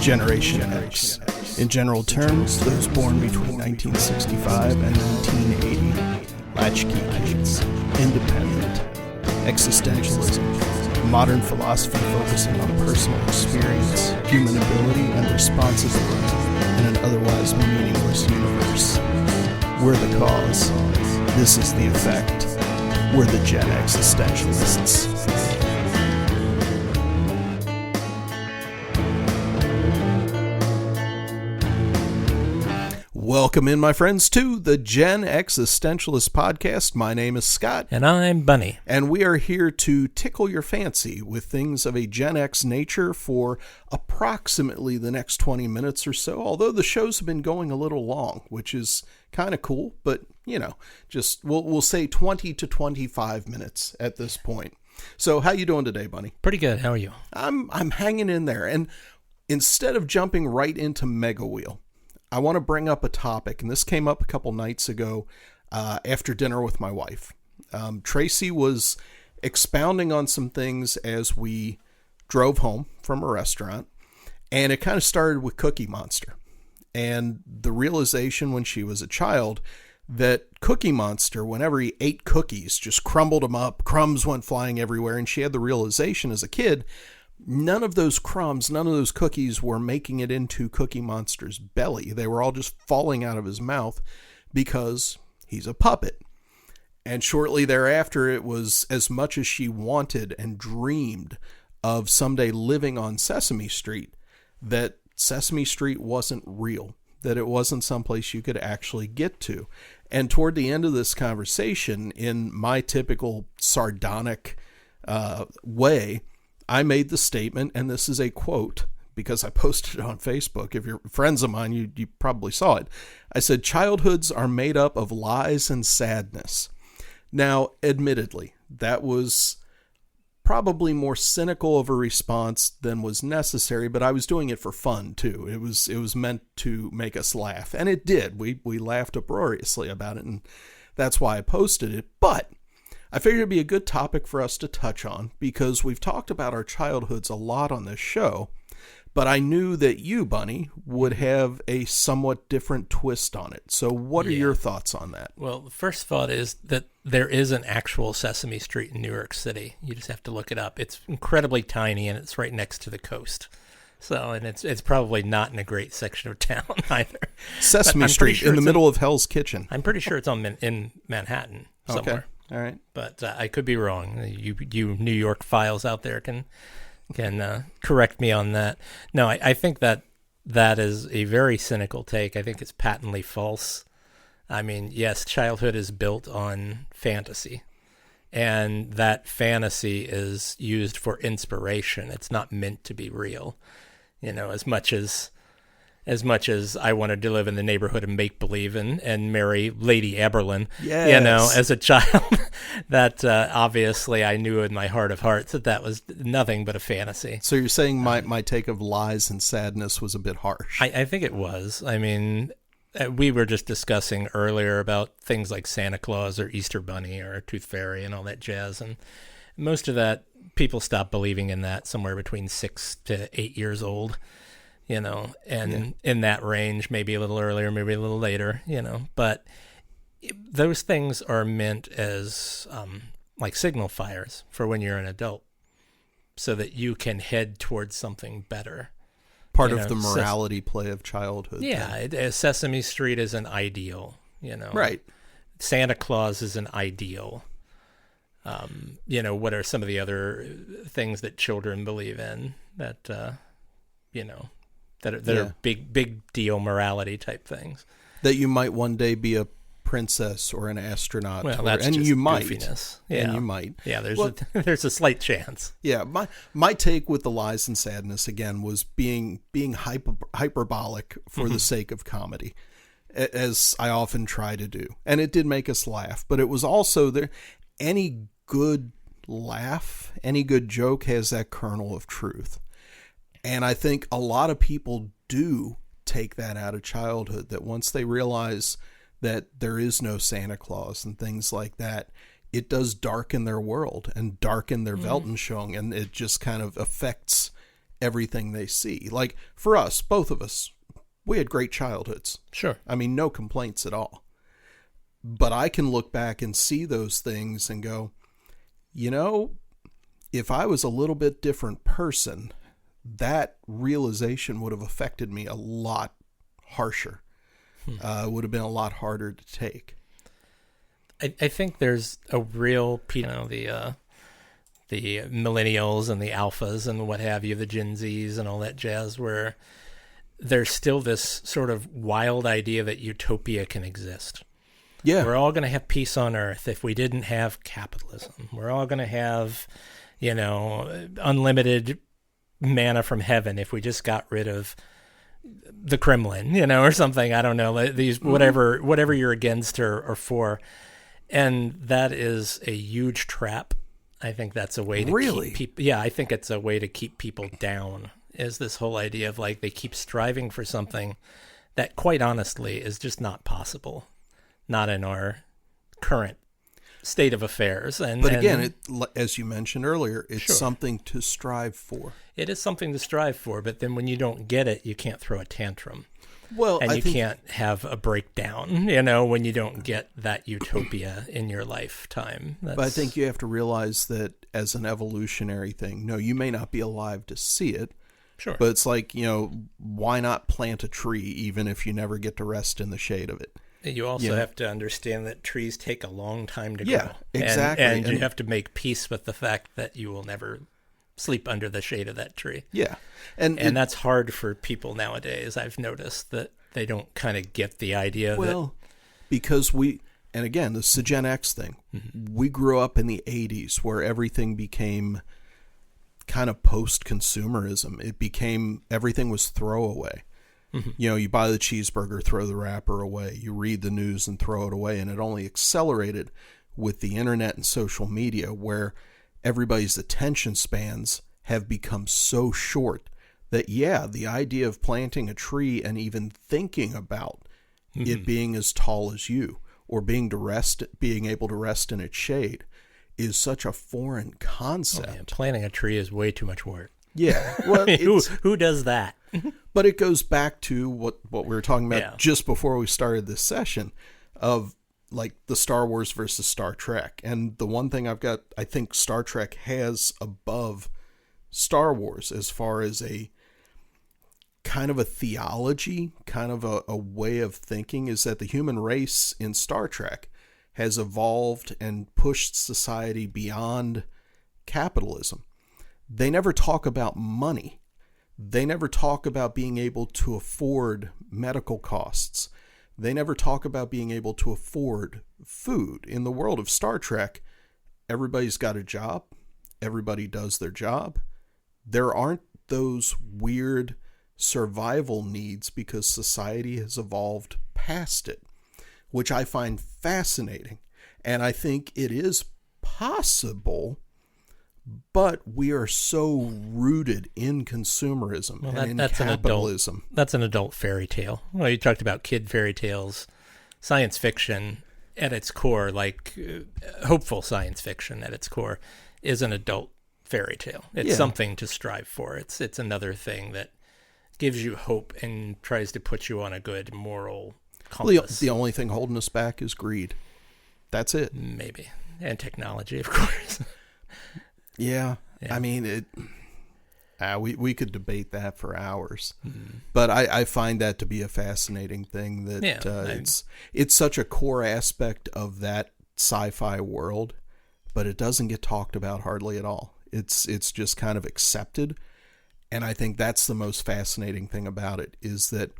Generation X. In general terms, those born between 1965 and 1980. Latchkey kids. Independent. Existentialism. Modern philosophy focusing on personal experience, human ability, and responsibility in an otherwise meaningless universe. We're the cause. This is the effect. We're the Gen-X-istentialists. Welcome in, my friends, to the Gen-X-istentialist podcast. My name is Scott. And I'm Bunny. And we are here to tickle your fancy with things of a Gen X nature for approximately the next 20 minutes or so, although the shows have been going a little long, which is kind of cool, but, you know, just we'll say 20 to 25 minutes at this point. So how you doing today, Bunny? Pretty good. How are you? I'm hanging in there. And instead of jumping right into Mega Wheel, I want to bring up a topic, and this came up a couple nights ago after dinner with my wife. Tracy was expounding on some things as we drove home from a restaurant, and it kind of started with Cookie Monster. And the realization when she was a child that Cookie Monster, whenever he ate cookies, just crumbled them up, crumbs went flying everywhere, and she had the realization as a kid, none of those crumbs, none of those cookies were making it into Cookie Monster's belly. They were all just falling out of his mouth because he's a puppet. And shortly thereafter, it was as much as she wanted and dreamed of someday living on Sesame Street, that Sesame Street wasn't real, that it wasn't someplace you could actually get to. And toward the end of this conversation, in my typical sardonic way, I made the statement, and this is a quote, because I posted it on Facebook. If you're friends of mine, you probably saw it. I said, childhoods are made up of lies and sadness. Now, admittedly, that was probably more cynical of a response than was necessary, but I was doing it for fun, too. It was meant to make us laugh, and it did. We laughed uproariously about it, and that's why I posted it. But I figured it'd be a good topic for us to touch on because we've talked about our childhoods a lot on this show, but I knew that you, Bunny, would have a somewhat different twist on it. So what are your thoughts on that? Well, the first thought is that there is an actual Sesame Street in New York City. You just have to look it up. It's incredibly tiny, and it's right next to the coast. So, and it's probably not in a great section of town either. Sesame Street, in the middle of Hell's Kitchen. I'm pretty sure it's in Manhattan somewhere. Okay. All right, but I could be wrong. You New York files out there can correct me on that. No, I think that is a very cynical take. I think it's patently false. I mean, yes, childhood is built on fantasy, and that fantasy is used for inspiration. It's not meant to be real. You know, as much as I wanted to live in the neighborhood of make-believe and marry Lady Eberlin, yes. You know, as a child, that obviously I knew in my heart of hearts that was nothing but a fantasy. So you're saying my take of lies and sadness was a bit harsh? I think it was. I mean, we were just discussing earlier about things like Santa Claus or Easter Bunny or Tooth Fairy and all that jazz, and most of that, people stopped believing in that somewhere between 6 to 8 years old. You know, and in that range, maybe a little earlier, maybe a little later, you know, but those things are meant as like signal fires for when you're an adult so that you can head towards something better. Part of the morality play of childhood. Yeah, Sesame Street is an ideal, you know. Right. Santa Claus is an ideal. You know, what are some of the other things that children believe in that, you know, that are big deal morality type things. That you might one day be a princess or an astronaut. Well, that's just goofiness. Yeah. And you might. Yeah, there's a slight chance. Yeah, my take with the lies and sadness, again, was being hyperbolic for the sake of comedy, as I often try to do. And it did make us laugh, but it was also there. Any good laugh, any good joke has that kernel of truth. And I think a lot of people do take that out of childhood, that once they realize that there is no Santa Claus and things like that, it does darken their world and darken their Weltanschauung, and it just kind of affects everything they see. Like for us, both of us, we had great childhoods. Sure. I mean, no complaints at all. But I can look back and see those things and go, you know, if I was a little bit different person, that realization would have affected me a lot harsher. It would have been a lot harder to take. I think there's a real, the millennials and the alphas and what have you, the Gen Zs and all that jazz, where there's still this sort of wild idea that utopia can exist. Yeah. We're all going to have peace on earth if we didn't have capitalism. We're all going to have, unlimited manna from heaven if we just got rid of the Kremlin, or something. I don't know, these whatever you're against or for. And that is a huge trap. I think that's a way to keep people. Yeah, I think it's a way to keep people down. Is this whole idea of like they keep striving for something that, quite honestly, is just not possible, not in our current state of affairs. But again, as you mentioned earlier, it's something to strive for. It is something to strive for, but then when you don't get it, you can't throw a tantrum. Well, and you can't have a breakdown, when you don't get that utopia in your lifetime. But I think you have to realize that as an evolutionary thing, no, you may not be alive to see it. Sure. But it's like, why not plant a tree even if you never get to rest in the shade of it? You also have to understand that trees take a long time to grow. Yeah, exactly. And you have to make peace with the fact that you will never sleep under the shade of that tree. Yeah. And that's hard for people nowadays. I've noticed that they don't kind of get the idea because and again, this is a Gen X thing. Mm-hmm. We grew up in the 80s where everything became kind of post-consumerism. It became, everything was throwaway. Mm-hmm. You buy the cheeseburger, throw the wrapper away. You read the news and throw it away. And it only accelerated with the internet and social media, where everybody's attention spans have become so short that, the idea of planting a tree and even thinking about it being as tall as you or being able to rest in its shade is such a foreign concept. Oh, planting a tree is way too much work. Yeah. Well, who does that? But it goes back to what we were talking about just before we started this session of like the Star Wars versus Star Trek. And the one thing I think Star Trek has above Star Wars as far as a kind of a theology, kind of a way of thinking, is that the human race in Star Trek has evolved and pushed society beyond capitalism. They never talk about money. They never talk about being able to afford medical costs. They never talk about being able to afford food. In the world of Star Trek, everybody's got a job. Everybody does their job. There aren't those weird survival needs because society has evolved past it, which I find fascinating. And I think it is possible, but we are so rooted in consumerism and in capitalism. That's an adult fairy tale. Well, you talked about kid fairy tales. Science fiction at its core, like hopeful science fiction at its core, is an adult fairy tale. It's something to strive for. It's another thing that gives you hope and tries to put you on a good moral compass. The only thing holding us back is greed. That's it. Maybe. And technology, of course. Yeah. I mean, we could debate that for hours. Mm-hmm. But I find that to be a fascinating thing, that it's such a core aspect of that sci-fi world, but it doesn't get talked about hardly at all. It's just kind of accepted. And I think that's the most fascinating thing about it, is that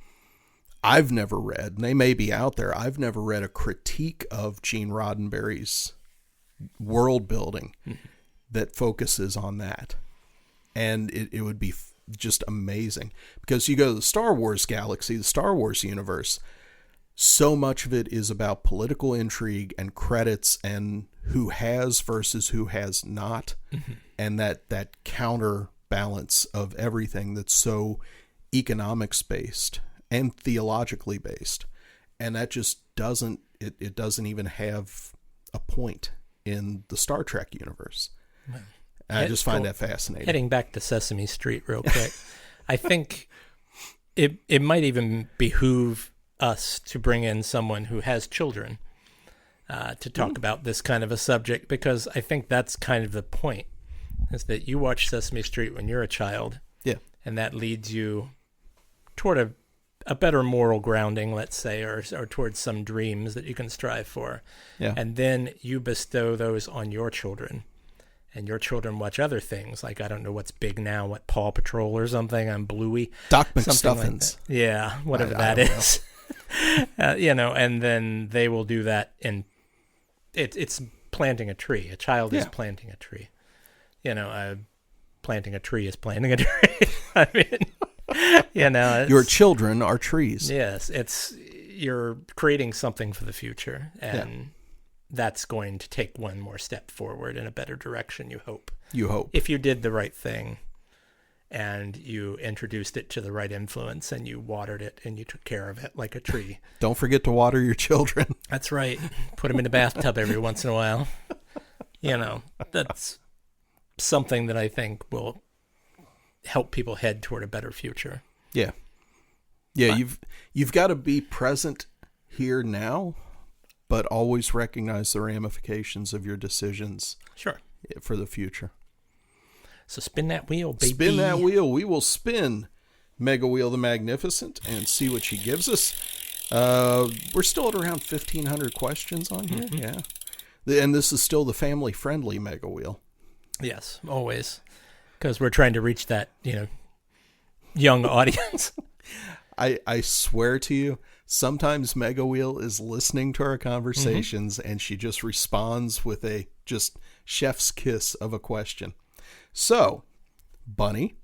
I've never read, and they may be out there, I've never read a critique of Gene Roddenberry's world building that focuses on that. And it would be just amazing, because you go to the Star Wars galaxy, the Star Wars universe, so much of it is about political intrigue and credits and who has versus who has not. Mm-hmm. And that counterbalance of everything that's so economics based and theologically based. And that just doesn't even have a point in the Star Trek universe. Right. I just find that fascinating. Heading back to Sesame Street real quick, I think it might even behoove us to bring in someone who has children to talk about this kind of a subject, because I think that's kind of the point, is that you watch Sesame Street when you're a child. Yeah. And that leads you toward a better moral grounding, let's say, or towards some dreams that you can strive for. Yeah. And then you bestow those on your children. And your children watch other things, like, I don't know what's big now, what, Paw Patrol or something on Bluey. Doc McStuffins. Like yeah, whatever that is. And then they will do that in... It's planting a tree. A child is planting a tree. Planting a tree is planting a tree. I mean, your children are trees. Yes, you're creating something for the future, and that's going to take one more step forward in a better direction, you hope. You hope. If you did the right thing and you introduced it to the right influence and you watered it and you took care of it like a tree. Don't forget to water your children. That's right. Put them in the bathtub every once in a while. That's something that I think will help people head toward a better future. Yeah. Yeah, you've got to be present here now, but always recognize the ramifications of your decisions. Sure. For the future. So spin that wheel, baby. Spin that wheel. We will spin Mega Wheel the Magnificent and see what she gives us. We're still at around 1,500 questions on here. Mm-hmm. Yeah. And this is still the family-friendly Mega Wheel. Yes, always. Because we're trying to reach that, young audience. I swear to you, sometimes Mega Wheel is listening to our conversations and she just responds with a just chef's kiss of a question. So, Bunny,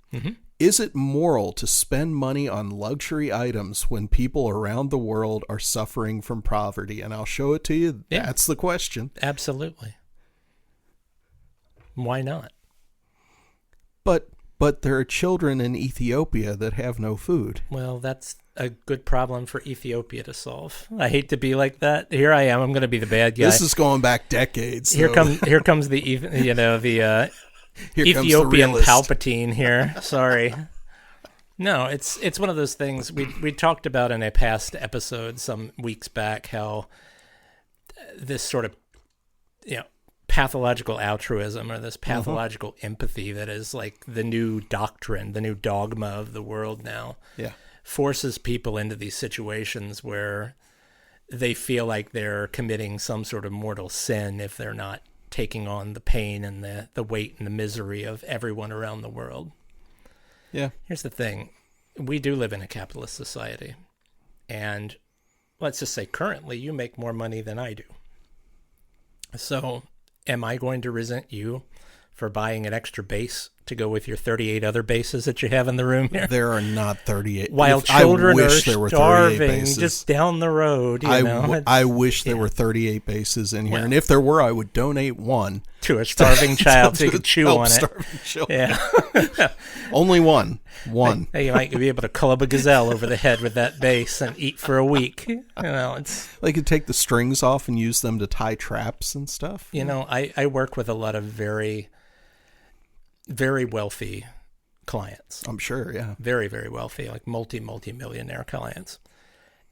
is it moral to spend money on luxury items when people around the world are suffering from poverty? And I'll show it to you. Yeah. That's the question. Absolutely. Why not? But there are children in Ethiopia that have no food. Well, that's a good problem for Ethiopia to solve. I hate to be like that. Here I am. I'm going to be the bad guy. This is going back decades. Here comes the Ethiopian Palpatine here. Sorry. No, it's one of those things we talked about in a past episode some weeks back, how this sort of pathological altruism, or this pathological empathy that is like the new doctrine, the new dogma of the world now, forces people into these situations where they feel like they're committing some sort of mortal sin if they're not taking on the pain and the weight and the misery of everyone around the world. Yeah. Here's the thing. We do live in a capitalist society. And let's just say currently you make more money than I do. So am I going to resent you for buying an extra base to go with your 38 other bases that you have in the room here? There are not 38. While children are starving just down the road. I wish there were 38 bases in here. Well, and if there were, I would donate one. To a starving child so you could chew on it. Yeah. Only one. Hey, you might be able to club a gazelle over the head with that base and eat for a week. They could take the strings off and use them to tie traps and stuff. I work with a lot of very, very wealthy clients. I'm sure, yeah. Very, very wealthy, like multi-millionaire clients.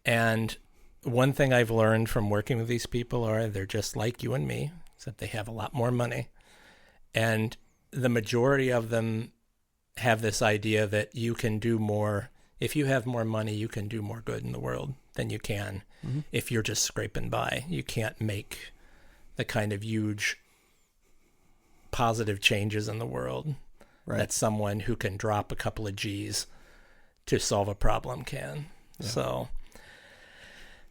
And one thing I've learned from working with these people are they're just like you and me, except they have a lot more money. And the majority of them have this idea that you can do more. If you have more money, you can do more good in the world than you can if you're just scraping by. You can't make the kind of huge positive changes in the world that someone who can drop a couple of G's to solve a problem can. Yeah. So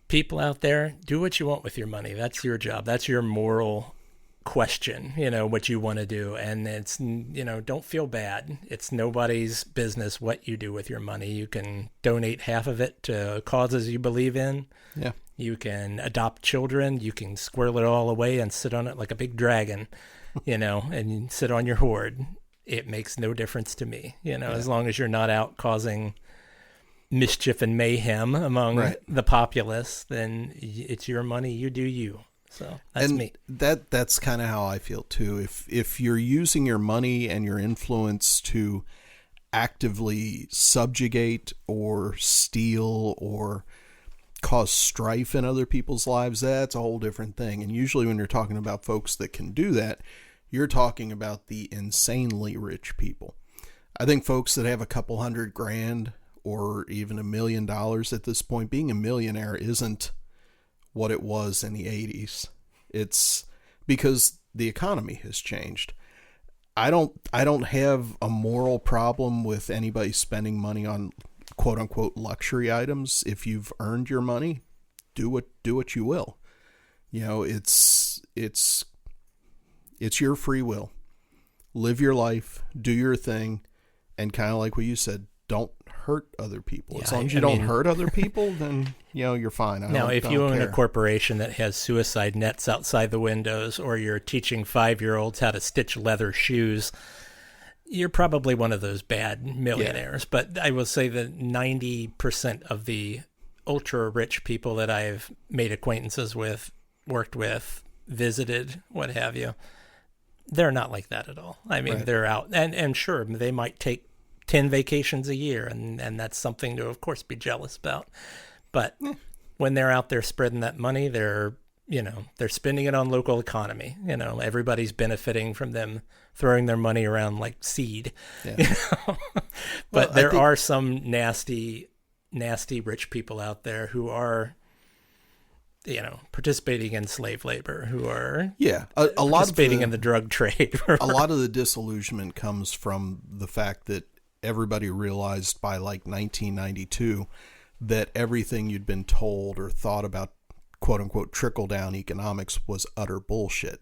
people out there, do what you want with your money. That's your job. That's your moral question, what you want to do. And it's, don't feel bad. It's nobody's business what you do with your money. You can donate half of it to causes you believe in. Yeah. You can adopt children. You can squirrel it all away and sit on it like a big dragon, and sit on your hoard. It makes no difference to me, as long as you're not out causing mischief and mayhem among the populace, then it's your money. You do you. So that's me. That's kind of how I feel too. If you're using your money and your influence to actively subjugate or steal or cause strife in other people's lives, that's a whole different thing. And usually when you're talking about folks that can do that, you're talking about the insanely rich people. I think folks that have a couple $100,000 or even $1 million at this point, being a millionaire isn't what it was in the 80s. It's because the economy has changed. I don't have a moral problem with anybody spending money on quote unquote luxury items. If you've earned your money, do what you will. You know, it's your free will. Live your life, do your thing, and kind of like what you said, don't hurt other people. As long as you don't hurt other people, then you're fine. If you own a corporation that has suicide nets outside the windows, or you're teaching 5-year-olds how to stitch leather shoes, you're probably one of those bad millionaires. Yeah. But I will say that 90% of the ultra rich people that I've made acquaintances with, worked with, visited, what have you, they're not like that at all. I mean, right. They're out and sure, they might take 10 vacations a year, and that's something to, of course, be jealous about. But when they're out there spreading that money, they're spending it on local economy. Everybody's benefiting from them throwing their money around like seed. Yeah. But there are some nasty rich people out there who are participating in slave labor, who are a lot participating in the drug trade. A lot of the disillusionment comes from the fact that everybody realized by like 1992 that everything you'd been told or thought about quote unquote trickle down economics was utter bullshit.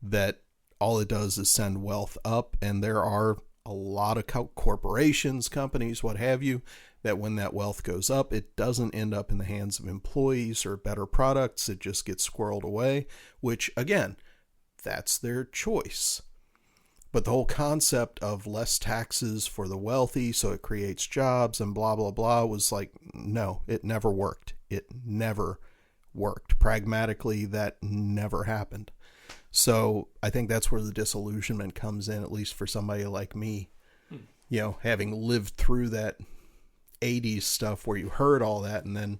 That all it does is send wealth up, and there are a lot of corporations, companies, what have you, that when that wealth goes up, it doesn't end up in the hands of employees or better products. It just gets squirreled away, which again, that's their choice. But the whole concept of less taxes for the wealthy so it creates jobs and blah, blah, blah was like, no, it never worked. It never worked. Pragmatically, that never happened. So I think that's where the disillusionment comes in, at least for somebody like me, having lived through that 80s stuff where you heard all that and then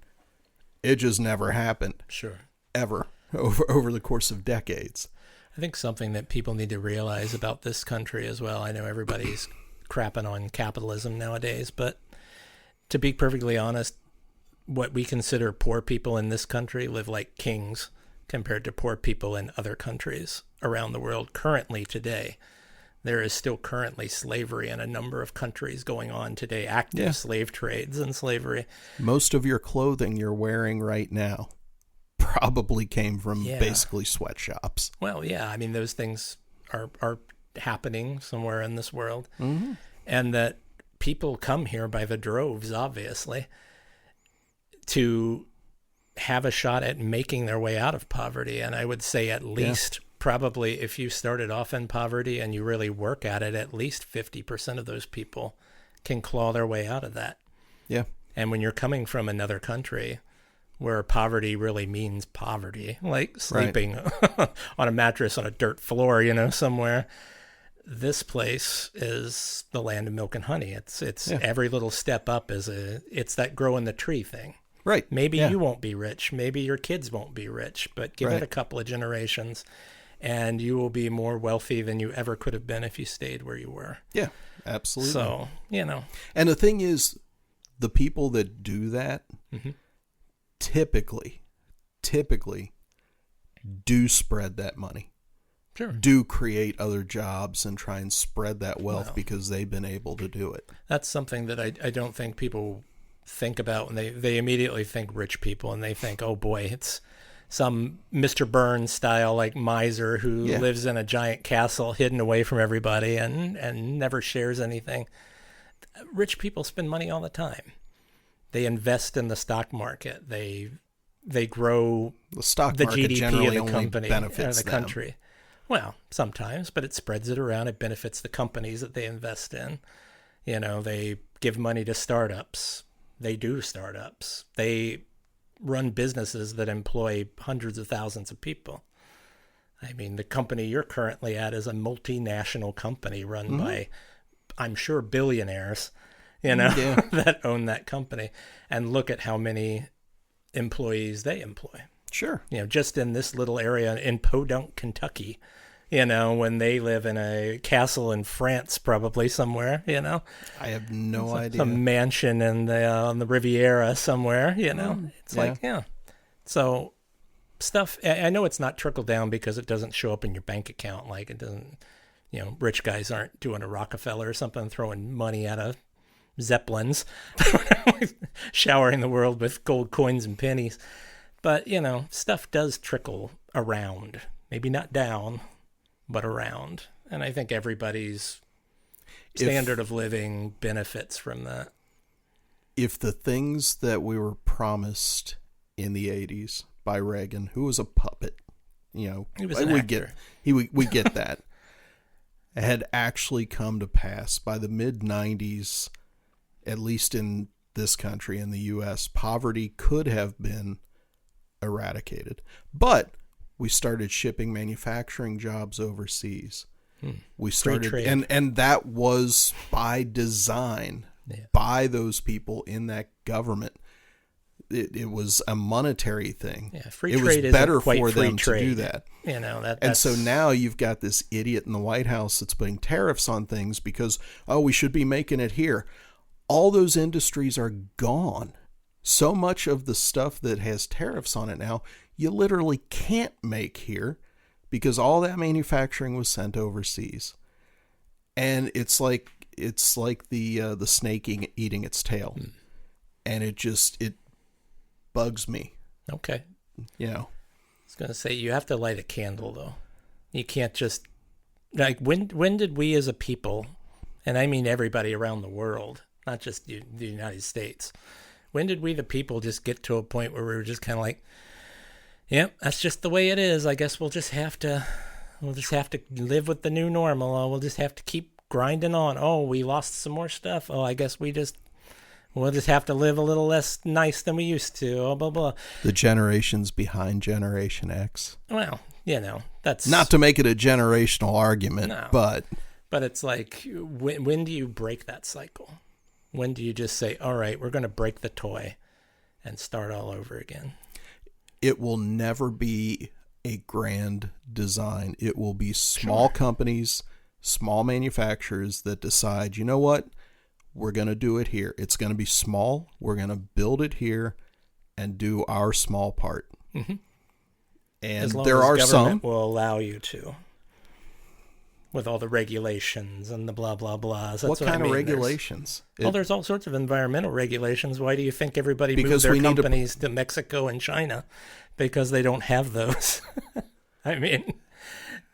it just never happened. Sure. Ever over the course of decades. I think something that people need to realize about this country as well, I know everybody's crapping on capitalism nowadays, but to be perfectly honest, what we consider poor people in this country live like kings compared to poor people in other countries around the world currently today. There is still currently slavery in a number of countries going on today, active slave trades and slavery. Most of your clothing you're wearing right now probably came from basically sweatshops. Well, yeah. I mean, those things are happening somewhere in this world. Mm-hmm. And that people come here by the droves, obviously, to have a shot at making their way out of poverty. And I would say at least probably if you started off in poverty and you really work at it, at least 50% of those people can claw their way out of that. Yeah. And when you're coming from another country where poverty really means poverty, like sleeping on a mattress on a dirt floor, somewhere, this place is the land of milk and honey. It's every little step up it's that growing the tree thing. Right. Maybe you won't be rich. Maybe your kids won't be rich, but give it a couple of generations and you will be more wealthy than you ever could have been if you stayed where you were. Yeah, absolutely. So, And the thing is, the people that do that typically do spread that money. Sure. Do create other jobs and try and spread that wealth because they've been able to do it. That's something that I don't think people think about when they immediately think rich people, and they think, oh boy, it's some Mr. Burns style like miser who lives in a giant castle hidden away from everybody and never shares anything. Rich people spend money all the time. They invest in the stock market. They grow the stock the market GDP of the company or benefits the country. Them. Well, sometimes, but it spreads it around. It benefits the companies that they invest in. They give money to startups. They do startups. They run businesses that employ hundreds of thousands of people. I mean, the company you're currently at is a multinational company run by, I'm sure, billionaires, that own that company. And look at how many employees they employ. Sure. Just in this little area in Podunk, Kentucky, when they live in a castle in France, probably somewhere, I have no idea. Some mansion on the Riviera somewhere, It's So stuff, I know it's not trickle down because it doesn't show up in your bank account. Like it doesn't, rich guys aren't doing a Rockefeller or something, throwing money out of Zeppelins, showering the world with gold coins and pennies. But, stuff does trickle around, maybe not down, but around. And I think everybody's standard of living benefits from that. If the things that we were promised in the 80s by Reagan, who was a puppet, he was an actor. We get that, had actually come to pass by the mid-90s, at least in this country, in the U.S., poverty could have been eradicated. But we started shipping manufacturing jobs overseas. We started, and that was by design, by those people in that government. It was a monetary thing. Yeah, free it trade was better isn't quite for free them trade. to do that. And so now you've got this idiot in the White House that's putting tariffs on things because, we should be making it here. All those industries are gone. So much of the stuff that has tariffs on it now, you literally can't make here because all that manufacturing was sent overseas. And it's like the snake eating its tail. And it bugs me. Okay. I was going to say, you have to light a candle, though. You can't just, when did we as a people, and I mean everybody around the world, not just the United States, when did we the people just get to a point where we were just kind of like, yep, that's just the way it is. I guess we'll just have to live with the new normal. We'll just have to keep grinding on. Oh, we lost some more stuff. Oh, I guess we'll just have to live a little less nice than we used to. Oh, blah, blah. The generations behind Generation X. Well, that's... Not to make it a generational argument, but... But it's like, when do you break that cycle? When do you just say, all right, we're going to break the toy and start all over again? It will never be a grand design. It will be small companies, small manufacturers that decide, you know what? We're going to do it here. It's going to be small. We're going to build it here and do our small part. Mm-hmm. And as long there as are government some will allow you to, with all the regulations and the blah, blah, blahs. What kind of regulations? There's all sorts of environmental regulations. Why do you think everybody moves their companies to Mexico and China? Because they don't have those. I mean,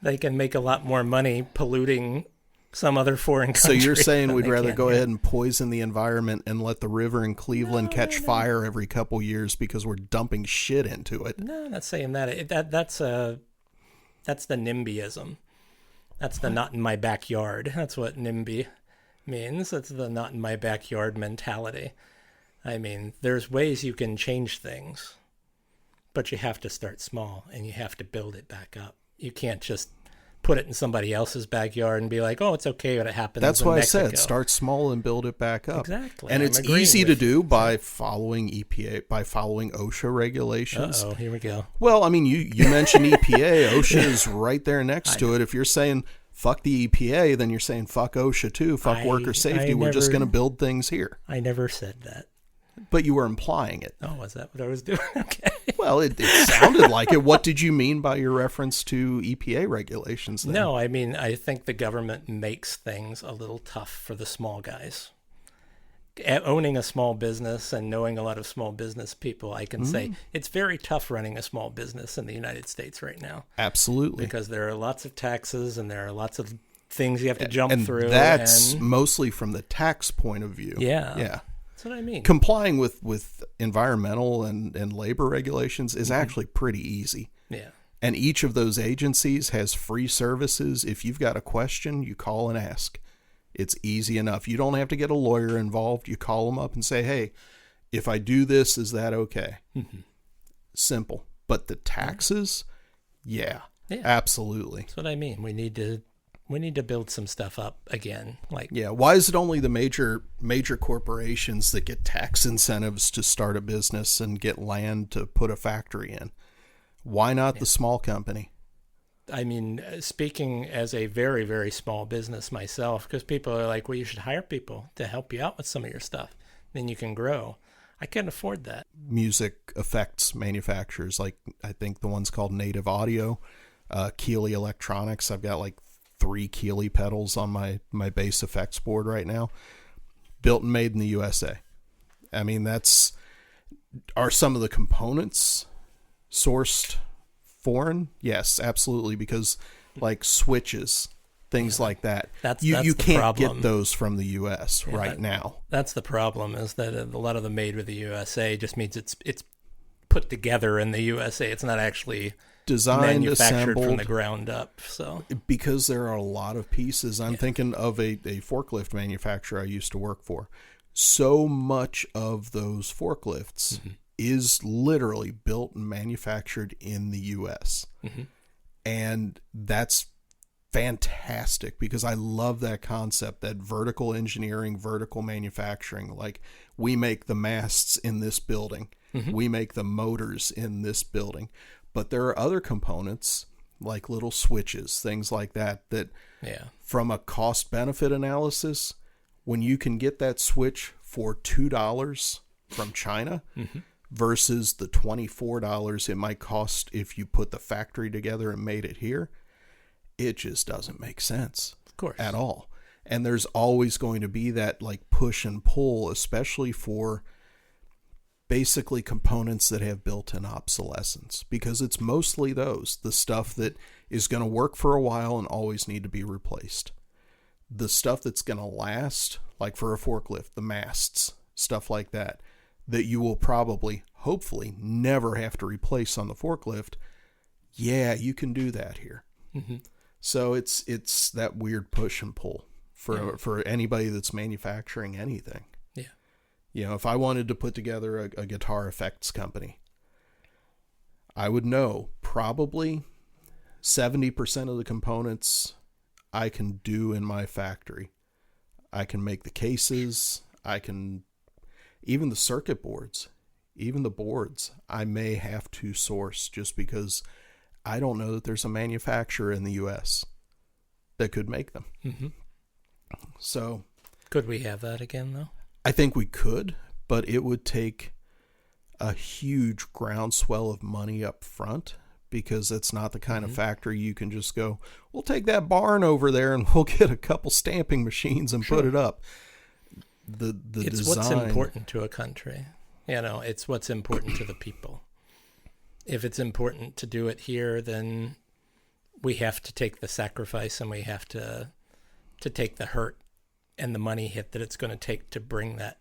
they can make a lot more money polluting some other foreign country. So you're saying we'd rather go ahead and poison the environment and let the river in Cleveland catch fire every couple years because we're dumping shit into it? No, I'm not saying that. That's the NIMBYism. That's the not in my backyard. That's what NIMBY means. That's the not in my backyard mentality. I mean, there's ways you can change things, but you have to start small and you have to build it back up. You can't just put it in somebody else's backyard and be like, oh, it's okay when it happens in Mexico. That's why I said start small and build it back up. Exactly. And it's easy to do by following EPA, by following OSHA regulations. Uh-oh, here we go. Well, I mean, you mentioned EPA. OSHA is right there next to it. If you're saying fuck the EPA, then you're saying fuck OSHA too. Fuck worker safety. We're just going to build things here. I never said that. But you were implying it. Oh, was that what I was doing? Okay. Well, it sounded like it. What did you mean by your reference to EPA regulations then? No, I mean, I think the government makes things a little tough for the small guys. Owning a small business and knowing a lot of small business people, I can say it's very tough running a small business in the United States right now. Absolutely. Because there are lots of taxes and there are lots of things you have to jump through. And that's mostly from the tax point of view. Yeah. Yeah. That's what I mean. Complying with environmental and labor regulations is actually pretty easy. Yeah. And each of those agencies has free services. If you've got a question, you call and ask. It's easy enough. You don't have to get a lawyer involved. You call them up and say, hey, if I do this, is that okay? Mm-hmm. simple. But the taxes, yeah, absolutely. That's what I mean. We need to build some stuff up again. Yeah, why is it only the major corporations that get tax incentives to start a business and get land to put a factory in? Why not the small company? I mean, speaking as a very, very small business myself, because people are like, well, you should hire people to help you out with some of your stuff. Then you can grow. I can't afford that. Music effects manufacturers, like I think the one's called Native Audio, Keeley Electronics. I've got like 3 Keeley pedals on my bass effects board right now. Built and made in the USA. I mean, are some of the components sourced foreign? Yes, absolutely, because like switches, things like that, you can't problem. Get those from the U.S. Now. That's the problem, is that a lot of the made with the USA just means it's put together in the USA. It's not actually designed, manufactured assembled, from the ground up. So because there are a lot of pieces. I'm thinking of a forklift manufacturer I used to work for. So much of those forklifts is literally built and manufactured in the U.S. And that's fantastic, because I love that concept, that vertical engineering, vertical manufacturing. Like, we make the masts in this building. We make the motors in this building. But there are other components, like little switches, things like that, from a cost-benefit analysis, when you can get that switch for $2 from China versus the $24 it might cost if you put the factory together and made it here, it just doesn't make sense, of course, at all. And there's always going to be that like push and pull, especially for basically components that have built-in obsolescence, because it's mostly the stuff that is going to work for a while and always need to be replaced. The stuff that's going to last, like for a forklift, the masts, stuff like that you will probably, hopefully, never have to replace on the forklift. Yeah, you can do that here. So it's that weird push and pull for anybody that's manufacturing anything. You know, if I wanted to put together a guitar effects company, I would know probably 70% of the components I can do in my factory. I can make the cases. Even the circuit boards, even the boards, I may have to source, just because I don't know that there's a manufacturer in the U.S. that could make them. So, could we have that again, though? I think we could, but it would take a huge groundswell of money up front, because it's not the kind of factory you can just go, we'll take that barn over there and we'll get a couple stamping machines and put it up. It's design. What's important to a country. You know, it's what's important to the people. If it's important to do it here, then we have to take the sacrifice, and we have to take the hurt and the money hit that it's going to take to bring that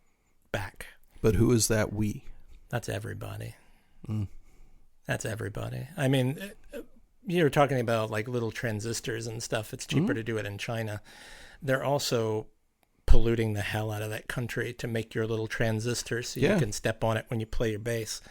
back. But who is that we? That's everybody. That's everybody. I mean, you're talking about like little transistors and stuff. It's cheaper to do it in China. They're also polluting the hell out of that country to make your little transistors so you can step on it when you play your bass.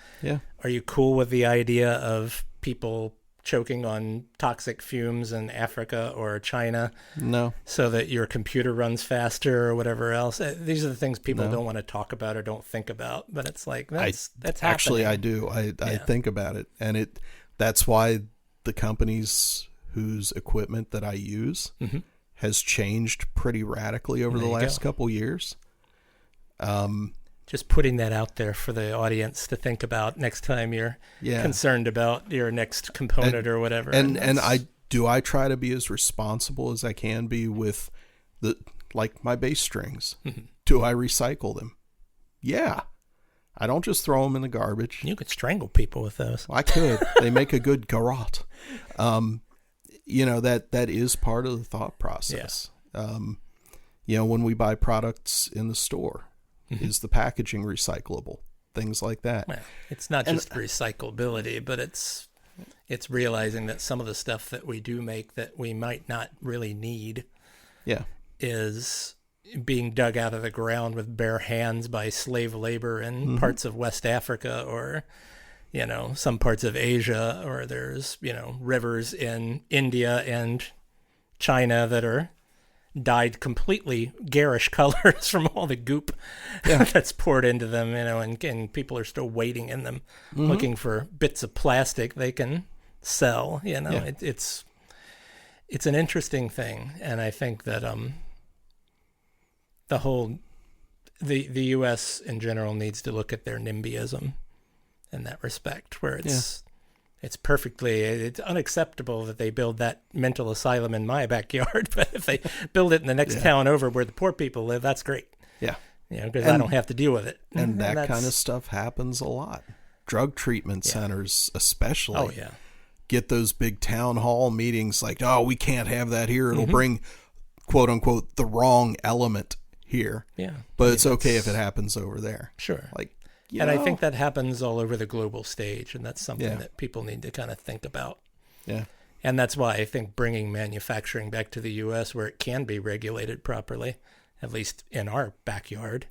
Are you cool with the idea of people choking on toxic fumes in Africa or China? No. So that your computer runs faster or whatever else? These are the things people don't want to talk about or don't think about, but it's like, that's actually happening. I do. I think about it, and that's why the companies whose equipment that I use has changed pretty radically over the last couple years. Just putting that out there for the audience to think about next time you're concerned about your next component or whatever. And I try to be as responsible as I can be with my bass strings. Do I recycle them? Yeah. I don't just throw them in the garbage. You could strangle people with those. I could. They make a good garrote. You know, that is part of the thought process. You know, when we buy products in the store, is the packaging recyclable? Things like that. Well, it's not just recyclability, but it's realizing that some of the stuff that we do make that we might not really need is being dug out of the ground with bare hands by slave labor in parts of West Africa, or some parts of Asia, or there's, rivers in India and China that are dyed completely garish colors from all the goop that's poured into them, and people are still wading in them, looking for bits of plastic they can sell. It's an interesting thing, and I think that the U.S. in general needs to look at their NIMBYism in that respect, where it's unacceptable that they build that mental asylum in my backyard, but if they build it in the next town over where the poor people live, that's great. Yeah. Because I don't have to deal with it. And that kind of stuff happens a lot. Drug treatment centers especially. Oh, yeah. Get those big town hall meetings like, oh, we can't have that here. It'll bring, quote unquote, the wrong element here. Yeah. But it's okay if it happens over there. Sure. And I think that happens all over the global stage, and that's something that people need to kind of think about. Yeah. And that's why I think bringing manufacturing back to the U.S. where it can be regulated properly, at least in our backyard,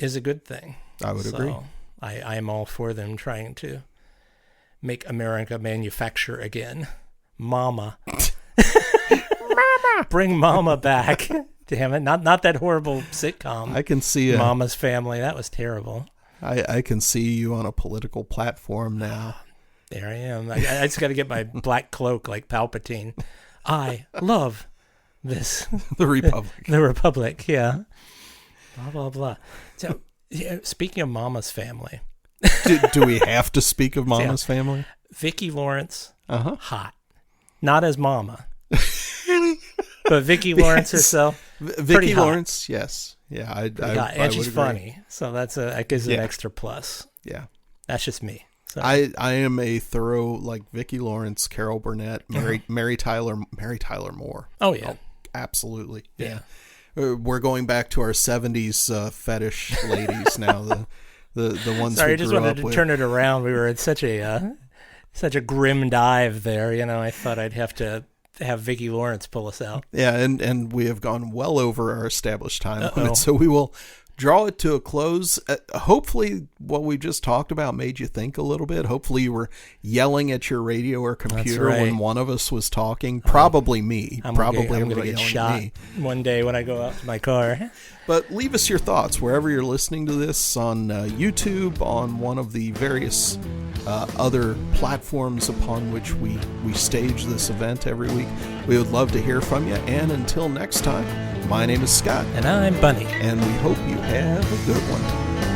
is a good thing. I would agree. I am all for them trying to make America manufacture again. Mama. Bring Mama back. Damn it. Not that horrible sitcom. I can see Mama's Family. That was terrible. I can see you on a political platform now. There I am. I just got to get my black cloak like Palpatine. I love this. The Republic. The Republic, yeah. Blah, blah, blah. So, speaking of Mama's Family. do we have to speak of Mama's Family? Vicki Lawrence, hot. Not as Mama. But Vicki Lawrence herself, Vicki Lawrence, yes. Yeah, I and she's would agree. funny, so that gives it an extra plus. Yeah, that's just me. So. I am a thorough Vicki Lawrence, Carol Burnett, Mary Tyler Moore. Oh yeah, absolutely. Yeah, we're going back to our 70s fetish ladies now. The ones. Sorry, we I just grew wanted up to with. turn it around. We were at such a grim dive there. I thought I'd have to have Vicki Lawrence pull us out. Yeah, and we have gone well over our established time limit, so we will draw it to a close. Hopefully what we just talked about made you think a little bit. Hopefully you were yelling at your radio or computer when one of us was talking. Probably me. I'm going to get shot one day when I go out to my car. But leave us your thoughts wherever you're listening to this, on YouTube, on one of the various other platforms upon which we stage this event every week. We would love to hear from you. And until next time, my name is Scott. And I'm Bunny. And we hope you have a good one.